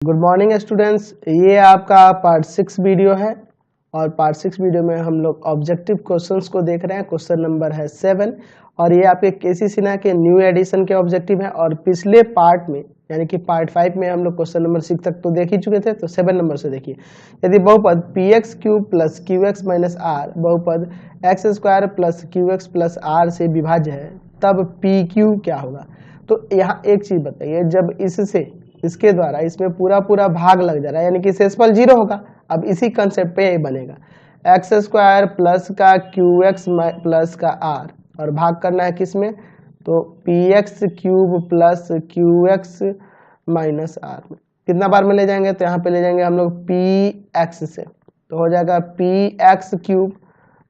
Good morning students, ये आपका part 6 video है और पार्ट 6 वीडियो में हम लोग ऑब्जेक्टिव क्वेश्चंस को देख रहे हैं। क्वेश्चन नंबर है 7 और ये आपके केसी सिन्हा के न्यू एडिशन के ऑब्जेक्टिव हैं। और पिछले पार्ट में यानी कि पार्ट 5 में हम लोग क्वेश्चन नंबर 6 तक तो देख ही चुके थे, तो 7 नंबर से देखिए। यदि बहुपद P x cube plus q x minus r बहुपद x square plus q x plus r से विभाज्य है तब पी क्यू क्या होगा। तो यहाँ एक चीज बताइए, जब इसके द्वारा इसमें पूरा भाग लग जा रहा है यानी कि शेषफल 0 होगा। अब इसी कंसेप्ट पे ये बनेगा एक्स स्क्वायर प्लस का क्यू एक्स प्लस का आर और भाग करना है किसमें, तो p x cube plus q x minus r में। कितना बार में ले जाएंगे, तो यहाँ पे ले जाएंगे हम लोग पी एक्स से, तो हो जाएगा पी एक्स क्यूब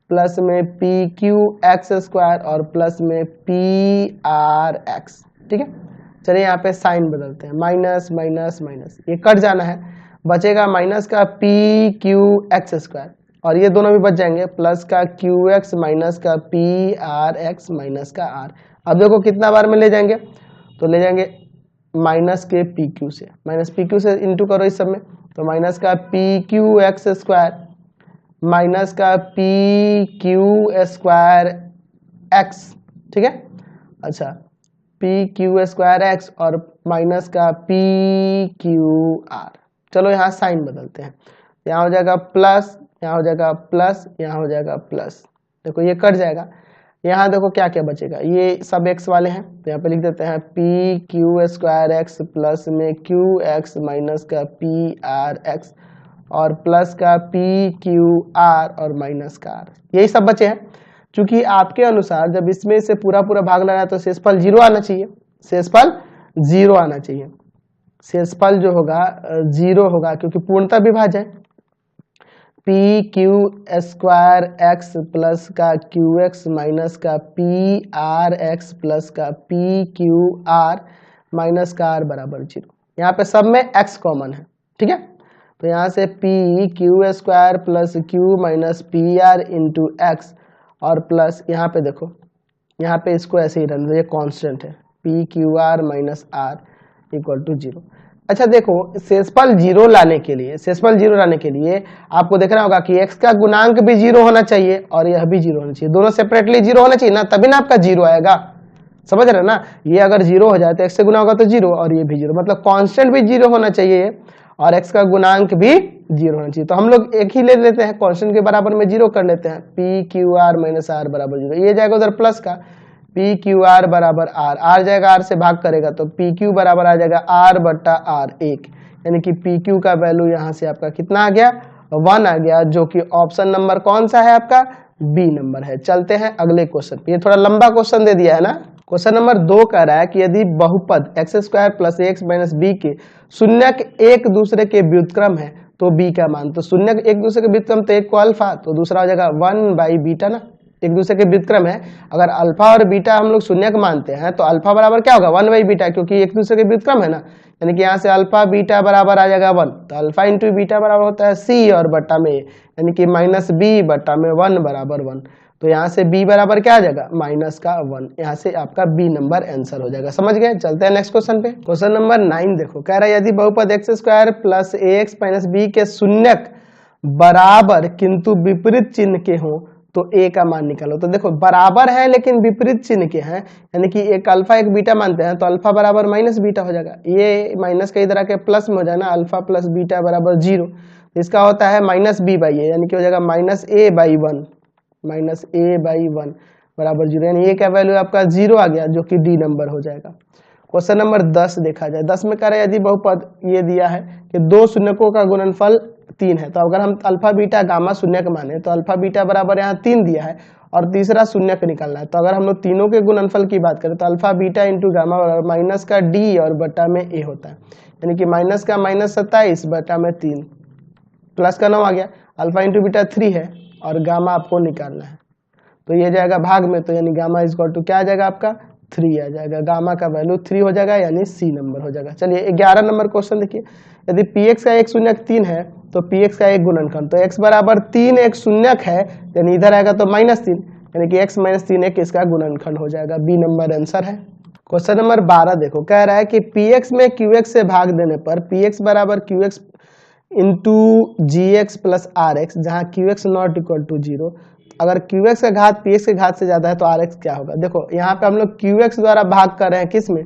प्लस में पी क्यू एक्स स्क्वायर और प्लस में पी आर एक्स। ठीक है, चलिए यहाँ पे साइन बदलते हैं, माइनस माइनस माइनस, ये कट जाना है, बचेगा माइनस का पी क्यू एक्स स्क्वायर और ये दोनों भी बच जाएंगे, प्लस का क्यू एक्स माइनस का पी आर एक्स माइनस का आर। अब देखो कितना बार में ले जाएंगे, तो ले जाएंगे माइनस के पी क्यू से, माइनस पी क्यू से इंटू करो इस सब में, तो माइनस का p Q x square minus का पी क्यू स्क्वायर एक्स। ठीक है, अच्छा पी क्यू स्क्वायर एक्स और माइनस का पी क्यू आर। चलो यहाँ साइन बदलते हैं, यहाँ हो जाएगा प्लस, यहाँ हो जाएगा प्लस, यहाँ हो जाएगा प्लस। देखो ये कट जाएगा, यहाँ देखो क्या क्या बचेगा, ये सब एक्स वाले हैं तो यहाँ पे लिख देते हैं p Q square x plus में क्यू एक्स माइनस का पी आर एक्स और प्लस का पी क्यू आर और माइनस का आर, यही सब बचे हैं। क्योंकि आपके अनुसार जब इसमें से पूरा भाग लगा तो शेषफल 0 आना चाहिए, शेषफल 0 आना चाहिए, शेषफल जो होगा 0 होगा क्योंकि पूर्णतः विभाज्य है। P Q square x plus का क्यू एक्स माइनस का पी आर एक्स प्लस का पी क्यू आर माइनस का आर बराबर 0। यहाँ पे सब में x कॉमन है। ठीक है, तो यहाँ से P Q square plus Q minus P R into x और प्लस यहाँ पे देखो, यहाँ पे इसको ऐसे ही रहने दो, ये कांस्टेंट है, p q r minus r equal to 0। अच्छा देखो, शेषफल 0 लाने के लिए आपको देखना होगा कि x का गुणांक भी 0 होना चाहिए और यह भी 0 होना चाहिए, दोनों सेपरेटली 0 होना चाहिए ना, तभी ना आपका 0 आएगा। समझ रहे ना, ये अगर 0 हो जाए तो x से गुना होगा तो 0 और ये भी 0, मतलब कांस्टेंट भी 0 होना चाहिए और x का गुणांक भी 0 होना चाहिए। तो हम लोग एक ही ले लेते हैं, कांस्टेंट के बराबर में 0 कर लेते हैं, p q r minus r बराबर 0। ये जाएगा उधर प्लस का पी क्यू आर बराबर आर, आर जाएगा आर से भाग करेगा तो पी क्यू बराबर आ जाएगा आर बट्टा आर 1, यानी कि पी क्यू का वैल्यू यहाँ से आपका कितना आ गया, 1 आ गया, जो कि ऑप्शन नंबर कौन सा है आपका, बी नंबर है। चलते हैं अगले क्वेश्चन पे, ये थोड़ा लंबा क्वेश्चन दे दिया है ना। क्वेश्चन नंबर 2 कह रहा है कि यदि बहुपद x square plus x minus b के शून्यक एक दूसरे के व्युत्क्रम है तो बी का मान, तो शून्यक एक दूसरे के व्युत्क्रम तो एक को अल्फा तो दूसरा हो जाएगा 1 बाई बीटा ना, एक दूसरे के व्युत्क्रम है, अगर अल्फा और बीटा हम लोग शून्यक मानते हैं तो अल्फा बराबर क्या होगा 1 बाई बीटा, क्योंकि एक दूसरे के व्युत्क्रम है ना, यानी कि यहाँ से अल्फा बीटा बराबर आ जाएगा 1, तो अल्फा इंटू बीटा बराबर होता है सी और बट्टा में यानी कि माइनस बी बट्टा में 1 बराबर 1, तो यहाँ से b बराबर क्या आ जाएगा माइनस का 1, यहाँ से आपका b नंबर आंसर हो जाएगा। समझ गए, चलते हैं नेक्स्ट क्वेश्चन पे। क्वेश्चन नंबर 9 देखो, कह रहा है यदि बहुपद एक्स स्क्वायर प्लस ए एक्स माइनस बी के शून्यक बराबर किंतु विपरीत चिन्ह के हो तो a का मान निकालो। तो देखो बराबर है लेकिन विपरीत चिन्ह के हैं, यानी कि एक अल्फा एक बीटा मानते हैं तो अल्फा बराबर माइनस बीटा हो जाएगा, ये माइनस का इधर आके प्लस में हो जाएगा, अल्फा प्लस बीटा बराबर 0, इसका होता है माइनस बी बाई ए, यानी कि हो जाएगा minus A by 1, minus A by 1 बराबर 0, यानी ए का वैल्यू आपका 0 आ गया, जो कि डी नंबर हो जाएगा। क्वेश्चन नंबर 10 देखा जाए, 10 में कह रहा है यदि बहुपद ये दिया है कि दो शून्यकों का गुणनफल 3 है, तो अगर हम अल्फा बीटा गामा शून्यक माने तो अल्फा बीटा बराबर यहाँ 3 दिया है और तीसरा शून्यक निकालना है, तो अगर हम लोग तीनों के गुणनफल की बात करें तो अल्फा बीटा इंटू गामा बराबर माइनस का डी और बटा में ए होता है, यानी कि माइनस का माइनस 27 बटा में 3 प्लस का 9 आ गया, अल्फा इंटू बीटा 3 है और गामा आपको निकालना है, तो ये जाएगा भाग में, तो यानी गामा इज इक्वल टू क्या आ जाएगा आपका 3 आ जाएगा, गामा का वैल्यू 3 हो जाएगा यानी सी नंबर हो जाएगा। चलिए 11 नंबर क्वेश्चन देखिए, यदि पी एक्स का एक शून्यक 3 है तो पी एक्स का एक गुणनखंड, तो x बराबर 3 एक शून्यक है यानी इधर आएगा तो -3, यानी कि x माइनस 3 एक इसका गुणनखंड हो जाएगा, बी नंबर आंसर है। क्वेश्चन नंबर 12 देखो, कह रहा है कि px में qx से भाग देने पर px बराबर qx into g x plus r x, जहाँ qx नॉट इक्वल टू 0। अगर qx का घात px के घात से ज्यादा है तो rx क्या होगा। देखो यहाँ पे हम लोग qx द्वारा भाग कर रहे हैं किस में,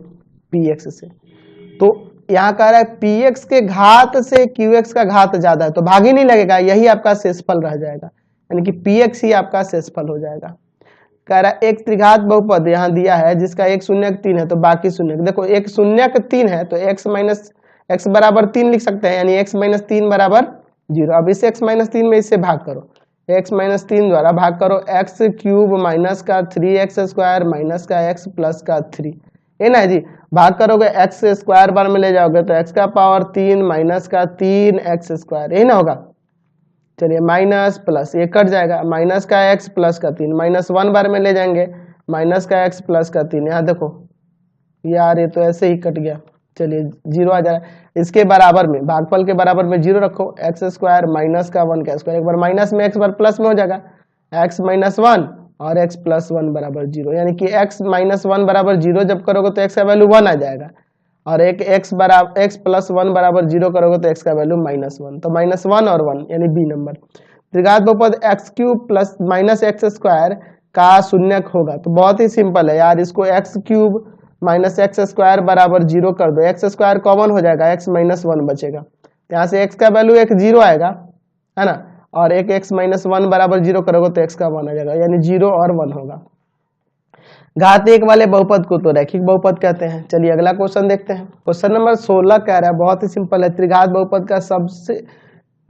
px से, तो यहाँ कह रहा है px के घात से qx का घात ज्यादा है तो भाग ही नहीं लगेगा, यही आपका शेषफल रह जाएगा, यानी कि px ही आपका शेषफल हो जाएगा। कह रहा है एक त्रिघात बहुपद यहाँ दिया है जिसका एक शून्यक 3 है तो बाकी शून्यक, देखो एक शून्यक 3 है तो x माइनस x बराबर 3 लिख सकते हैं, यानी x माइनस 3 बराबर 0। अब इसे x माइनस 3 में इससे भाग करो, x माइनस 3 द्वारा भाग करो, x क्यूब माइनस का 3x स्क्वायर माइनस का x प्लस का 3, है ना जी। भाग करोगे x स्क्वायर बार में ले जाओगे तो x का पावर 3 माइनस का 3x स्क्वायर, यही ना होगा। चलिए माइनस प्लस ये कट जाएगा, माइनस का x प्लस का 3, माइनस 1 बार में ले जाएंगे, माइनस का x प्लस का 3, यहाँ देखो यार ये तो ऐसे ही कट गया, चलिए 0 आ जा रहा है। इसके बराबर में, भागफल के बराबर में 0 रखो, x स्क्वायर माइनस का 1 का स्क्वायर, एक बार माइनस में x बार प्लस में हो जाएगा, x माइनस 1 और x प्लस 1 बराबर 0, यानी कि x माइनस 1 बराबर 0 जब करोगे तो x का वैल्यू 1 आ जाएगा, और एक x बराबर x प्लस 1 बराबर 0 करोगे तो x का वैल्यू माइनस 1, तो माइनस 1 और 1 यानी बी नंबर। त्रिघात बहुपद x cube plus minus x square का शून्यक होगा, तो बहुत ही सिंपल है यार, इसको x cube minus x square बराबर 0 कर दो, एक्स स्क्वायर कॉमन हो जाएगा, x माइनस 1 बचेगा, यहाँ से x का वैल्यू एक 0 आएगा, है ना, और एक x माइनस 1 बराबर 0 करोगे तो x का 1 आ जाएगा, यानी 0 और 1 होगा। घात एक वाले बहुपद को तो रैखिक बहुपद कहते हैं। चलिए अगला क्वेश्चन देखते हैं। क्वेश्चन नंबर 16 कह रहा है, बहुत ही सिंपल है, त्रिघात बहुपद का सबसे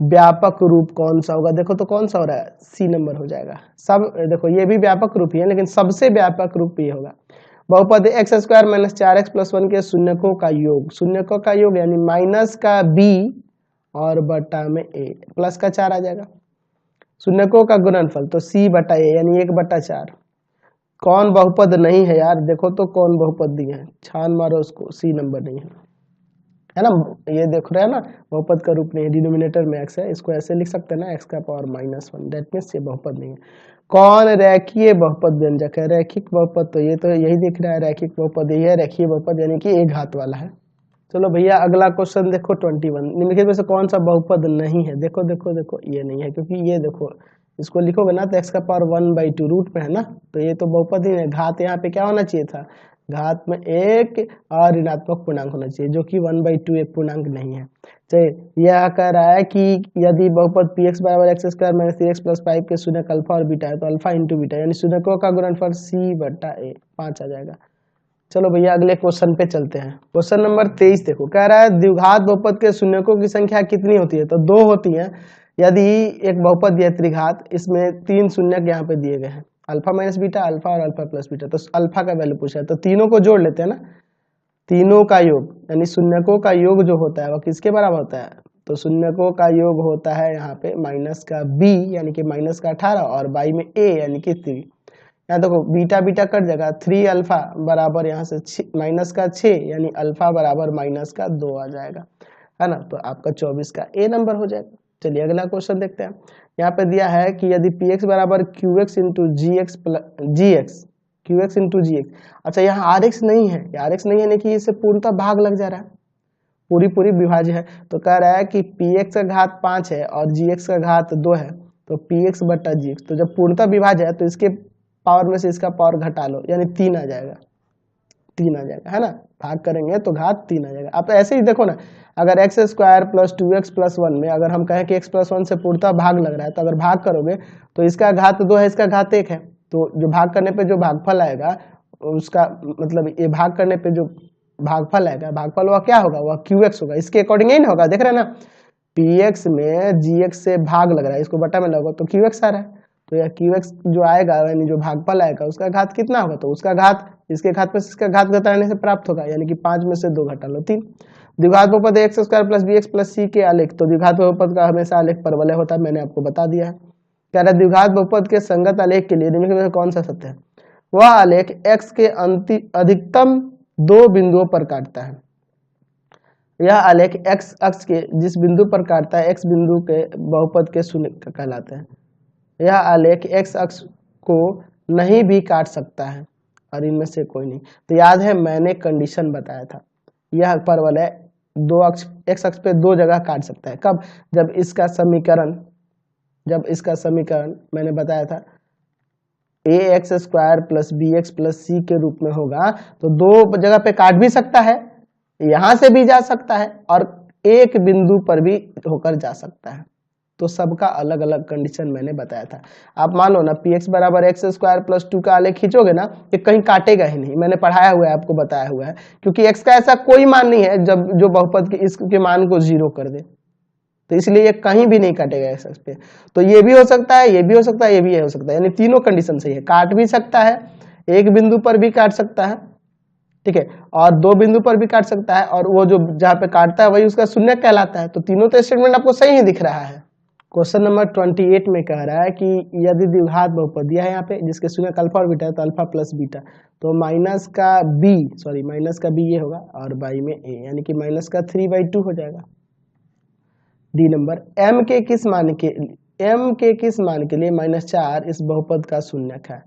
व्यापक रूप कौन सा होगा। देखो तो कौन सा हो रहा है, सी नंबर हो जाएगा। सब देखो ये भी व्यापक रूप ही है, लेकिन सबसे व्यापक रूप ये होगा। बहुपद x square minus 4x plus 1 के शून्यकों का योग, शून्यकों का योग यानी माइनस का b और बटा में a, प्लस का 4 आ जाएगा। शून्यकों का गुणनफल तो c बटा a यानी 1/4। कौन बहुपद नहीं है यार, देखो तो कौन बहुपद दिए हैं, छान मारो उसको, सी नंबर नहीं है ना, ये देख रहे हैं ना, बहुपद का रूप नहीं है, डिनोमिनेटर में x है, इसको ऐसे लिख सकते हैं ना, x का पावर -1, दैट मीन्स ये बहुपद नहीं है। कौन रेखीय बहुपद व्यंजक है, रैखिक बहुपद तो ये तो यही दिख रहा है, रैखिक बहुपद यही है, रेखीय बहुपद यानी कि एक घात वाला है। चलो भैया अगला क्वेश्चन देखो 21, निम्नलिखित में से कौन सा बहुपद नहीं है। देखो देखो देखो ये नहीं है, क्योंकि ये देखो इसको लिखोगे ना तो x का पावर 1/2 रूट में है ना, तो ये तो बहुपद ही है। घात यहाँ पे क्या होना चाहिए था, घात में एक और ऋणात्मक पूर्णांक होना चाहिए, जो कि 1/2 एक पूर्णांक नहीं है। चलिए यह कह रहा है कि यदि बहुपद px बराबर x square minus 3x plus 5 के शून्यक अल्फा और बीटा है तो अल्फा इंटू बीटा यानी शून्यकों का गुणनफल c बटा a 5 आ जाएगा। चलो भैया अगले क्वेश्चन पे चलते हैं। क्वेश्चन नंबर 23 देखो, कह रहा है द्विघात बहुपद के शून्यकों की संख्या कितनी होती है, तो 2 होती है। यदि एक बहुपद दिया त्रिघात, इसमें 3 शून्यक यहाँ पे दिए गए हैं, अल्फा माइनस बीटा, अल्फा और अल्फा प्लस बीटा, तो अल्फा का वैल्यू पूछा है, तो तीनों को जोड़ लेते हैं ना, तीनों का योग यानी शून्यकों का योग जो होता है वह किसके बराबर होता है, तो शून्यकों का योग होता है यहाँ पे माइनस का b यानी कि माइनस का 18 और बाई में a यानी कि 3। यहाँ देखो बीटा बीटा कट जाएगा, 3 अल्फा बराबर यहाँ से माइनस का 6 यानी अल्फा बराबर माइनस का 2 आ जाएगा, है ना, तो आपका 24 का ए नंबर हो जाएगा। चलिए अगला क्वेश्चन देखते हैं। यहाँ पे दिया है कि यदि px बराबर qx into g x qx into g x, अच्छा यहाँ rx नहीं है, rx नहीं है यानी कि इसे पूर्णतः भाग लग जा रहा है, पूरी विभाज्य है, तो कह रहा है कि px का घात 5 है और gx का घात 2 है, तो px बटा gx, तो जब पूर्णतः विभाज्य है तो इसके पावर में से इसका पावर घटा लो यानी 3 आ जाएगा, 3 आ जाएगा, है ना, भाग करेंगे तो घात 3 आ जाएगा। आप ऐसे ही देखो ना, अगर x square plus 2x plus 1 में अगर हम कहें कि x प्लस 1 से पूर्णतः भाग लग रहा है, तो अगर भाग करोगे तो इसका घात 2 है, इसका घात 1 है, तो जो भाग करने पे जो भागफल आएगा उसका मतलब ये भाग करने पे जो भागफल आएगा, भागफल वह क्या होगा, वह qx होगा, इसके अकॉर्डिंग ही ना होगा। देख रहे हैं ना, px में gx से भाग लग रहा है, इसको बटा में लगोगे तो qx आ रहा है, तो यह qx जो आएगा यानी जो भागफल आएगा उसका घात कितना होगा, तो उसका घात इसके घात पे इसका घात घटाने से प्राप्त होगा, यानी कि 5 में से 2 घटा लो 3। द्विघात बहुपद x square plus bx plus c के आलेख, तो द्विघात बहुपद का हमेशा आलेख परवलय होता है, मैंने आपको बता दिया है। कह रहा है द्विघात बहुपद के संगत आलेख के लिए निम्नलिखित में कौन सा सत्य है, वह आलेख x के अधिकतम 2 बिंदुओं पर काटता है। यह आलेख x अक्ष के जिस बिंदु पर काटता है x बिंदु के बहुपद के शून्य कहलाते हैं। यह आलेख x अक्ष को नहीं भी काट सकता है, और इनमें से कोई नहीं। तो याद है मैंने कंडीशन बताया था, यह परवल है दो अक्ष, एक्स अक्ष पे दो जगह काट सकता है। कब? जब इसका समीकरण मैंने बताया था a x square plus b x plus c के रूप में होगा, तो दो जगह पे काट भी सकता है, यहां से भी जा सकता है और एक बिंदु पर भी होकर जा सकता है। तो सबका अलग अलग कंडीशन मैंने बताया था। आप मान लो ना पी एक्स बराबर एक्स स्क्वायर प्लस 2 का आलेख खींचोगे ना, ये कहीं काटेगा ही नहीं, मैंने पढ़ाया हुआ है, आपको बताया हुआ है, क्योंकि एक्स का ऐसा कोई मान नहीं है जब जो बहुपद के इसके मान को 0 कर दे, तो इसलिए ये कहीं भी नहीं काटेगा एक्स एक्स पे। तो ये भी हो सकता है, ये भी हो सकता है, ये भी हो सकता है, यानी तीनों कंडीशन सही है। काट भी सकता है, एक बिंदु पर भी काट सकता है, ठीक है, और दो बिंदु पर भी काट सकता है, और वो जो जहां पे काटता है वही उसका शून्य कहलाता है। तो तीनों तो स्टेटमेंट आपको सही ही दिख रहा है। क्वेश्चन नंबर 28 में कह रहा है कि यदि द्विघात बहुपद दिया है यहाँ पे जिसके शून्य अल्फा और बीटा है, तो अल्फा प्लस बीटा, तो माइनस का बी ये होगा और बाई में ए, यानी कि माइनस का 3/2 हो जाएगा। डी नंबर, m के किस मान के लिए -4 इस बहुपद का शून्यक है।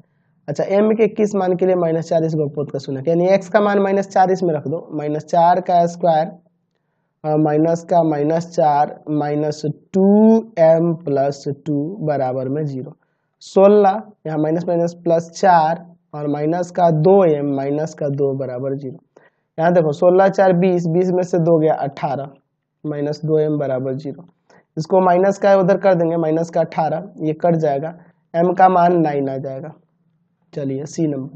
अच्छा, m के किस मान के लिए -4 इस बहुपद का शून्यक है, यानी x का मान -4 इसमें रख दो, -4 का स्क्वायर माइनस का -4 -2m प्लस 2 बराबर में 0। 16 यहाँ माइनस माइनस प्लस 4 और माइनस का 2m माइनस का 2 बराबर 0। यहाँ देखो 16 4 20, 20 में से 2 गया 18 माइनस 2m बराबर 0। इसको माइनस का उधर कर देंगे, माइनस का 18, ये कट जाएगा, m का मान 9 आ जाएगा। चलिए c number,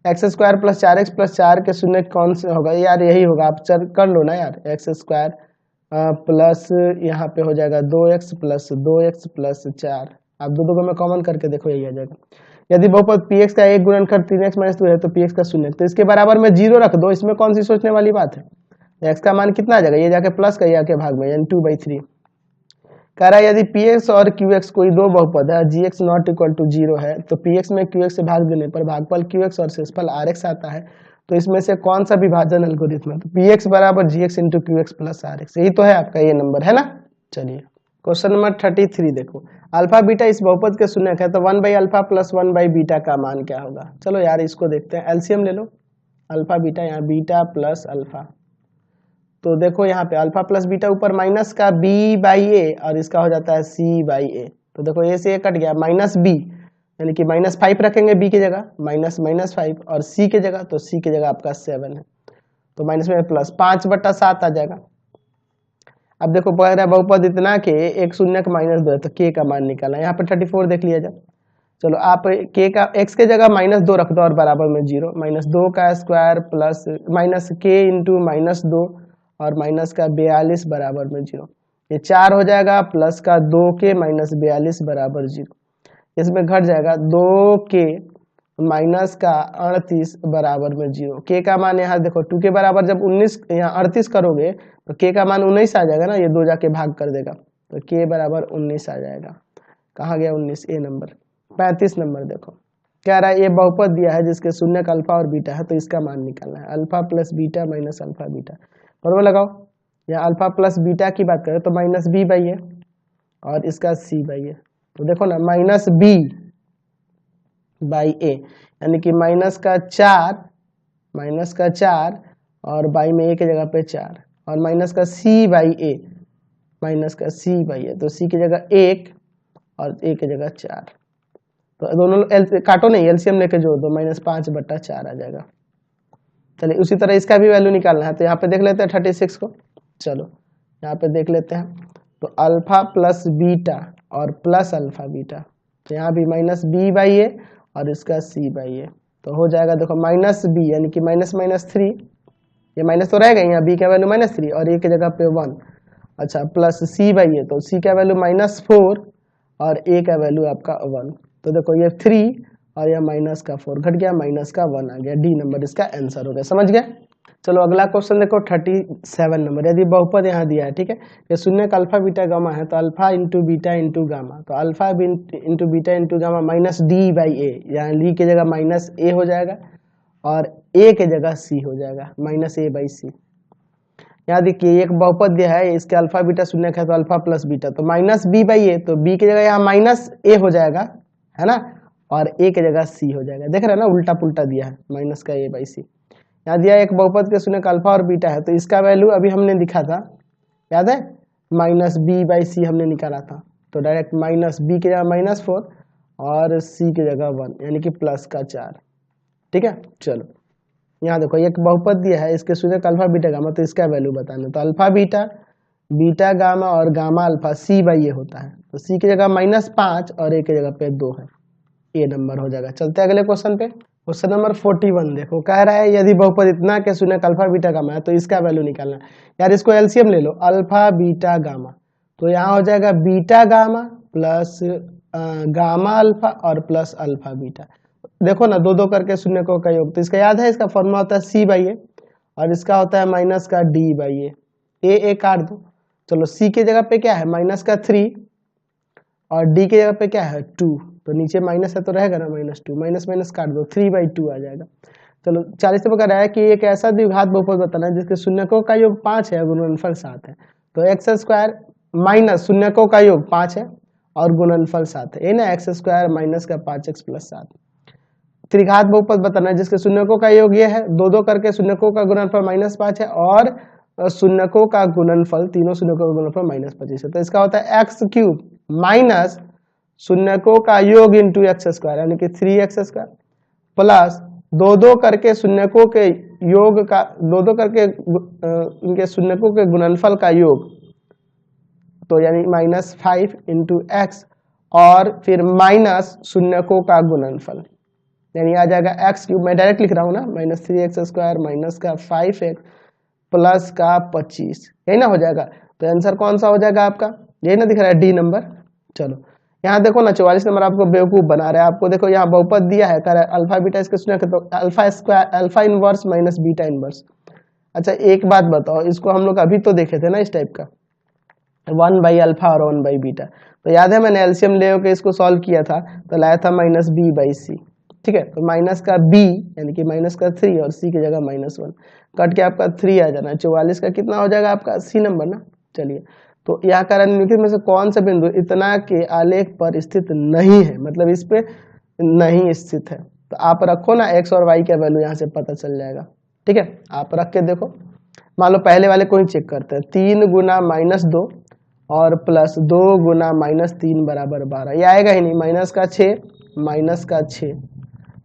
x square plus 4x plus 4 के शून्य कौन से होगा यार, यही होगा, आप चल कर लो ना यार। एक्स स्क्वायर प्लस यहाँ पे हो जाएगा 2x प्लस 2x प्लस 4, आप दो को में कॉमन करके देखो यही आ जाएगा। यदि बहुपद px का 1 गुणनखंड 3x माइनस 2 है तो px का शून्य, तो इसके बराबर में 0 रख दो, इसमें कौन सी सोचने वाली बात है। x का मान कितना आ जाएगा, ये जाके प्लस का ये आके भाग में, यानी 2/3। कह रहा है यदि px और qx कोई दो बहुपद है, gx नॉट इक्वल टू 0 है, तो px में qx से भाग देने पर भागफल qx और शेषफल rx आता है, तो इसमें से कौन सा विभाजन एल्गोरिथम है। तो px बराबर gx into qx plus rx, यही तो है आपका ये नंबर, है ना। चलिए क्वेश्चन नंबर 33 देखो, अल्फा बीटा इस बहुपद के शून्यक है, तो 1/अल्फा प्लस 1/बीटा का मान क्या होगा। चलो यार इसको देखते हैं, एलसीएम ले लो, अल्फा बीटा, यहाँ बीटा प्लस अल्फा, तो देखो यहाँ पे अल्फा प्लस बीटा ऊपर माइनस का b/a और इसका हो जाता है c/a, तो देखो a से a कट गया, माइनस b यानी कि -5 रखेंगे b की जगह, -5 और c की जगह, तो c की जगह आपका 7 है, तो माइनस में प्लस 5/7 आ जाएगा। अब देखो कह रहा है बहुपद इतना के एक शून्य का -2 है, तो k का मान निकालना है। यहाँ पे 34 देख लिया जाए। चलो आप k का x के जगह -2 रख दो और बराबर में 0, -2 का square plus minus k into -2 और माइनस का 42 बराबर में 0, ये 4 हो जाएगा, प्लस का 2k माइनस 42 बराबर 0, इसमें घट जाएगा 2k माइनस का 38 बराबर में 0। k का मान यहाँ देखो 2 के बराबर जब 19 यहाँ 38 करोगे तो k का मान 19 आ जाएगा ना, ये 2 जाके भाग कर देगा, तो k बराबर 19 आ जाएगा। कहाँ गया 19, ए नंबर। 35 नंबर देखो, कह रहा है ये बहुपद दिया है जिसके शून्य का अल्फा और बीटा है, तो इसका मान निकालना है, alpha plus beta minus alpha beta, formula लगाओ। यहाँ अल्फा प्लस बीटा की बात करें तो -b/a और इसका c/a, तो देखो ना -b/a यानी कि माइनस का 4 और बाई में a की जगह पे 4 और माइनस का c/a तो c की जगह 1 और a की जगह 4, तो दोनों काटो नहीं, एलसीएम लेके जोड़ दो, -5/4 आ जाएगा। चलिए उसी तरह इसका भी वैल्यू निकालना है, तो यहाँ पे देख लेते हैं 36 को। चलो यहाँ पे देख लेते हैं, तो अल्फा प्लस बीटा और प्लस अल्फा बीटा, तो यहाँ भी -b/a और इसका c/a, तो हो जाएगा देखो -b यानी कि -3, ये माइनस तो रहेगा, यहाँ b का वैल्यू -3 और a की जगह पे 1, अच्छा प्लस c/a, तो c का वैल्यू -4 और a का वैल्यू आपका 1, तो देखो ये 3 और यह माइनस का 4 घट गया, माइनस का 1 आ गया, डी नंबर इसका आंसर हो गया। समझ गए। चलो अगला क्वेश्चन देखो 37 नंबर, यदि बहुपद यहाँ दिया है, ठीक है, ये शून्य का अल्फा बीटा गामा है, तो alpha into beta into gamma, तो alpha into beta into gamma -d/a, यहाँ ली की जगह -a हो जाएगा और a की जगह c हो जाएगा, -a/c। यहाँ देखिए एक बहुपद दिया है, इसके अल्फा बीटा शून्य है, तो अल्फा प्लस बीटा, तो -b/a, तो b की जगह यहाँ -a हो जाएगा, है ना, और ए की जगह सी हो जाएगा। देख रहे हैं ना, उल्टा पुल्टा दिया है, माइनस का ए बाई सी। यहाँ दिया एक बहुपद के शून्य का अल्फा और बीटा है, तो इसका वैल्यू अभी हमने लिखा था, याद है, माइनस बी बाई सी हमने निकाला था। तो डायरेक्ट माइनस बी की जगह -4 और सी की जगह 1, यानी कि प्लस का 4। ठीक है, चलो यहाँ देखो एक बहुपद दिया है, इसके शून्य का अल्फा बीटा गामा, तो इसका वैल्यू बताना। तो अल्फा बीटा, बीटा गामा और गामा अल्फा सी बाई ए होता है। तो सी की जगह -5 और ए की जगह पे 2 है, ए नंबर हो जाएगा। चलते हैं अगले क्वेश्चन पे। क्वेश्चन नंबर 41 देखो, कह रहा है यदि बहुपद इतना के शून्य का अल्फा बीटा गामा है तो इसका वैल्यू निकालना है। यार इसको एलसीएम ले लो, अल्फा बीटा गामा, तो यहाँ हो जाएगा beta gamma plus gamma alpha और प्लस अल्फा बीटा। देखो ना, दो दो करके शून्य को का योग, तो इसका याद है, इसका फॉर्मूला होता है सी बाई ए और इसका होता है माइनस का डी बाई ए काट दो। चलो सी की जगह पे क्या है, माइनस का 3 और डी की जगह पे क्या है 2, तो नीचे माइनस है तो रहेगा ना -2, माइनस माइनस काट दो, 3/2 आ जाएगा। चलो 40 पे कह रहा है कि एक ऐसा द्विघात बहुपद बताना है जिसके शून्यकों का योग 5 है और गुणनफल 7 है। तो एक्स स्क्वायर माइनस शून्यकों का योग 5 है और गुणनफल 7 है, ये ना एक्स स्क्वायर माइनस का 5x प्लस 7। त्रिघात बहुपद बताना है जिसके शून्यकों का योग ये है, दो दो करके शून्यकों का गुणनफल -5 है और शून्यकों का गुणनफल, तीनों शून्यकों का गुणनफल -25 है। तो इसका होता है x³ माइनस शून्यकों का योग इंटू एक्स स्क्वायर, यानी कि 3x स्क्वायर प्लस दो दो करके शून्यकों के योग का, दो दो करके इनके शून्यकों के गुणनफल का योग, तो यानी -5 इंटू एक्स और फिर माइनस शून्यकों का गुणनफल, यानी आ जाएगा x³, मैं डायरेक्ट लिख रहा हूँ ना, -3x स्क्वायर माइनस का 5x प्लस का 25, यही ना हो जाएगा। तो आंसर कौन सा हो जाएगा आपका, यही ना दिख रहा है, डी नंबर। चलो यहाँ देखो ना 44 नंबर आपको बेवकूफ बना रहा है। आपको देखो यहाँ बहुपद दिया है, कह रहा है अल्फा बीटा इसके शून्य, तो alpha square, alpha inverse minus beta inverse. अच्छा एक बात बताओ, इसको हम लोग अभी तो देखे थे ना इस टाइप का, 1/अल्फा और 1/बीटा। तो याद है मैंने एलसीएम ले के इसको सॉल्व किया था, तो लाया था -b/c। ठीक है, तो माइनस का b यानी कि माइनस का 3 और c की जगह -1 कट के आपका 3 आ जाना। 44 का कितना हो जाएगा आपका, सी नंबर ना। चलिए, तो यहाँ कारण निम्नलिखित में से कौन सा बिंदु इतना के आलेख पर स्थित नहीं है, मतलब इस पे नहीं स्थित है। तो आप रखो ना x और y का वैल्यू, यहाँ से पता चल जाएगा। ठीक है, आप रख के देखो। मान लो पहले वाले को ही चेक करते हैं, 3 गुना -2 और प्लस 2 गुना -3 बराबर 12, ये आएगा ही नहीं। माइनस का 6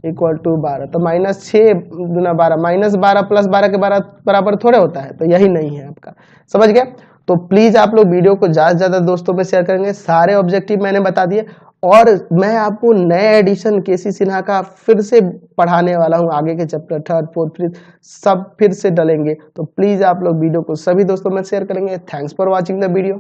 इक्वल टू 12, तो -6 गुना 12, -12 प्लस 12 के बराबर थोड़े होता है, तो यही नहीं है आपका। समझ गए? तो प्लीज आप लोग वीडियो को ज्यादा से ज्यादा दोस्तों में शेयर करेंगे। सारे ऑब्जेक्टिव मैंने बता दिए और मैं आपको नए एडिशन केसी सिन्हा का फिर से पढ़ाने वाला हूं। आगे के चैप्टर 3rd 4th 5th सब फिर से डलेंगे, तो प्लीज आप लोग वीडियो को सभी दोस्तों में शेयर करेंगे। Thanks for watching the video.